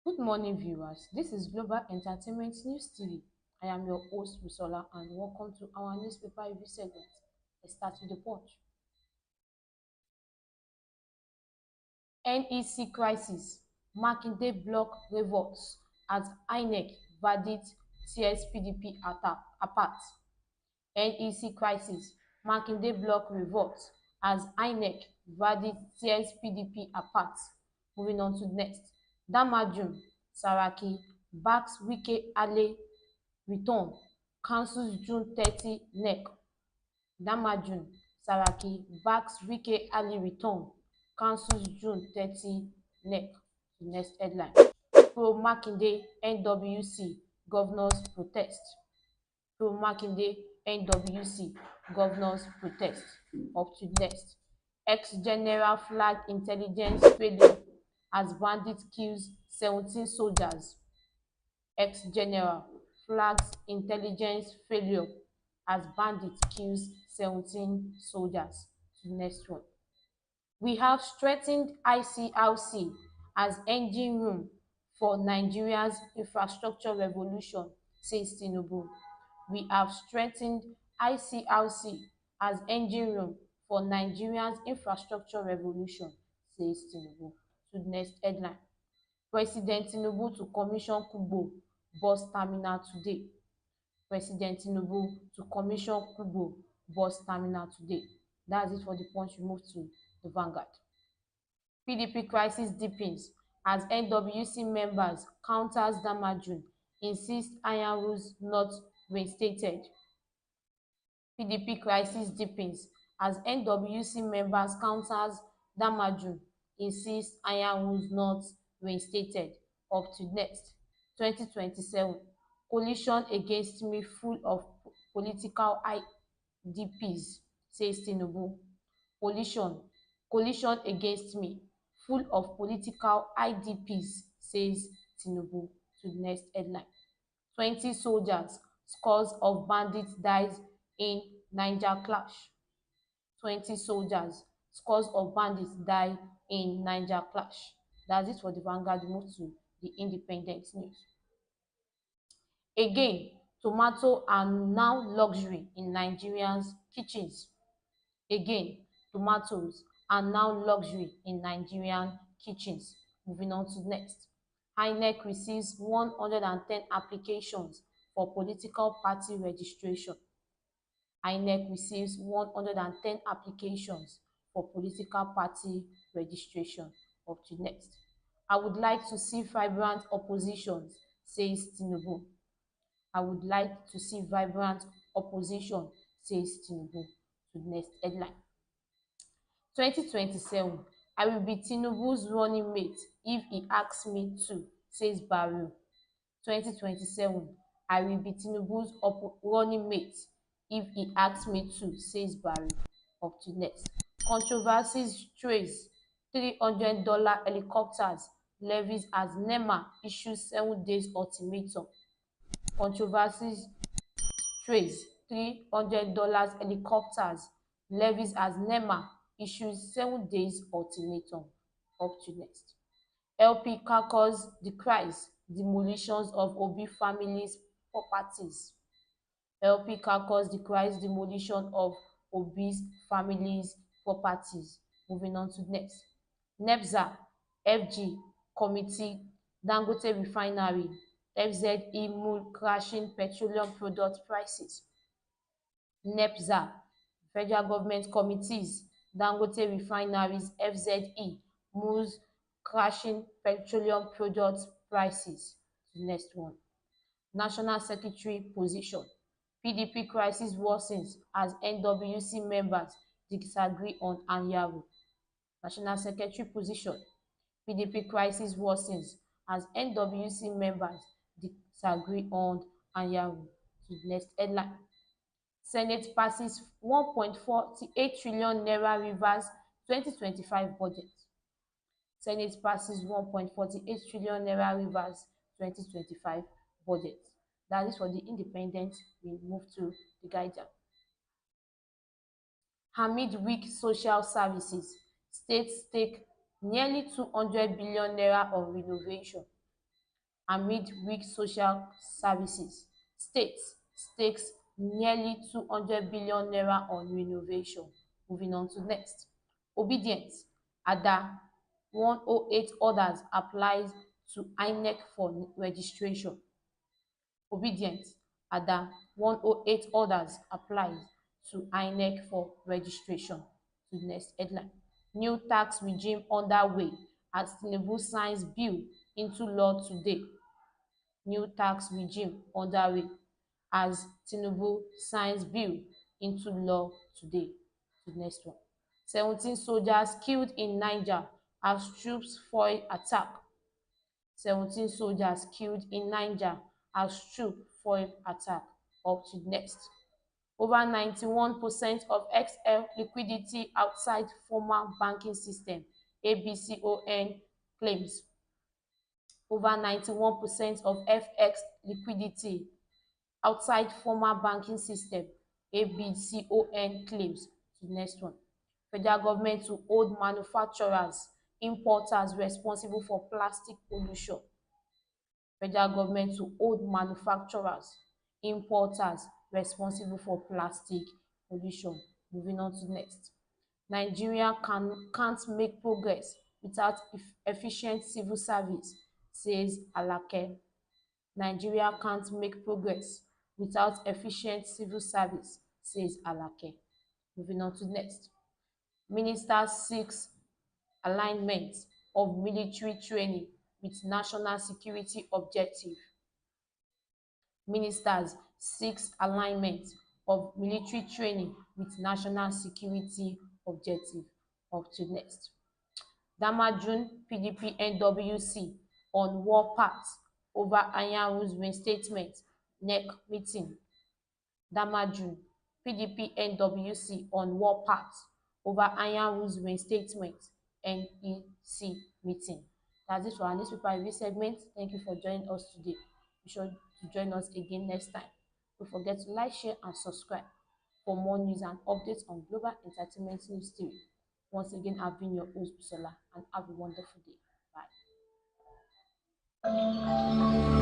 Good morning, viewers. This is Global Entertainment News TV. I am your host, Busola, and welcome to our newspaper review segment. Let's start with the punch. NEC crisis. Makinde block revolts as INEC verdict tears PDP apart. NEC crisis. Makinde block revolts as INEC verdict tears PDP apart. Moving on to next. Damajun Saraki backs Wike Ale return, cancels June 30 NEC. Damajun Saraki backs Wike Ali return, cancels June 30 NEC. The next headline. Pro Makinde NWC governors protest. Pro Makinde NWC governors protest. Up to next. Ex-general flag intelligence failure as bandit kills 17 soldiers. Ex-general flags intelligence failure as bandit kills 17 soldiers. To the next one. We have strengthened ICRC as engine room for Nigeria's infrastructure revolution, says Tinubu. We have strengthened ICRC as engine room for Nigeria's infrastructure revolution, says Tinubu. To the next headline. President Tinubu to commission Kubo bus terminal today. President Tinubu to commission Kubo bus terminal today. That's it for the punch. We move to the Vanguard. PDP crisis deepens as NWC members counters Damajun, insist iron rules not reinstated. PDP crisis deepens as NWC members counters Damajun, insist iron rules not reinstated. Up to next. 2027 coalition against me full of political IDPs, says Tinubu. Coalition against me full of political IDPs, says Tinubu. To the next headline. 20 soldiers, scores of bandits dies in Niger clash. 20 soldiers, scores of bandits die in Niger clash. That's it for the Vanguard. We move to the Independent news. Again, tomato are now luxury in Nigerians' kitchens. Again, tomatoes are now luxury in Nigerian kitchens. Moving on to next. INEC receives 110 applications for political party registration. INEC receives 110 applications for political party registration. Up to next. I would like to see vibrant opposition, says Tinubu. I would like to see vibrant opposition, says Tinubu. To the next headline. 2027, I will be Tinubu's running mate if he asks me to, says Barrow. 2027, I will be Tinubu's running mate if he asks me to, says Barrow. Up to next. Controversies trace $300 helicopters levies as NEMA issues 7 days ultimatum. Controversies trace $300 helicopters levies as NEMA issues 7 days ultimatum. Up to next. LP caucus decries demolitions of Obi families' properties. LP caucus decries demolition of Obi's families' properties. Moving on to next. NEPSA FG committee Dangote refinery FZE mood crashing petroleum product prices. NEPSA federal government committees Dangote refineries FZE moves crashing petroleum product prices. Next one. National Secretary position. PDP crisis worsens as NWC members disagree on Anyaru. National Secretary position. PDP crisis worsens as NWC members disagree on Anyaru. To the next headline. Senate passes 1.48 trillion naira Rivers 2025 budget. Senate passes 1.48 trillion naira Rivers 2025 budget. That is for the Independent. We move to the Guardian. Amid weak social services, states stake nearly 200 billion naira on renovation. amid weak social services. States stakes nearly 200 billion naira on renovation. Moving on to next. Obedience. Ada 108 orders applies to INEC for registration. Obedient. Ada 108 orders applies to INEC for registration. To the next headline. New tax regime underway as Tinubu signs bill into law today. New tax regime underway as Tinubu signs bill into law today. To the next one. 17 soldiers killed in Niger as troops foil attack. 17 soldiers killed in Niger as troops foil attack. Up to the next. Over 91% of XL liquidity outside formal banking system, ABCON claims. Over 91% of FX liquidity outside formal banking system, ABCON claims. To the next one. Federal government to hold manufacturers, importers responsible for plastic pollution. Federal government to hold manufacturers, importers responsible for plastic pollution. Moving on to the next. Nigeria can't make progress without efficient civil service, says Alake. Nigeria can't make progress without efficient civil service, says Alake. Moving on to the next. Minister seeks alignment of military training with national security objective. Ministers seeks alignment of military training with national security objective. Up to next. Damajun PDP NWC on war path over Anyanwu's reinstatement NEC meeting. Damajun PDP NWC on war path over Anyanwu's reinstatement NEC meeting. That's it for our newspaper review segment. Thank you for joining us today. Be sure to join us again next time. Don't forget to like, share, and subscribe for more news and updates on global entertainment news TV. Once again, I've been your host, Busola, and have a wonderful day. Bye.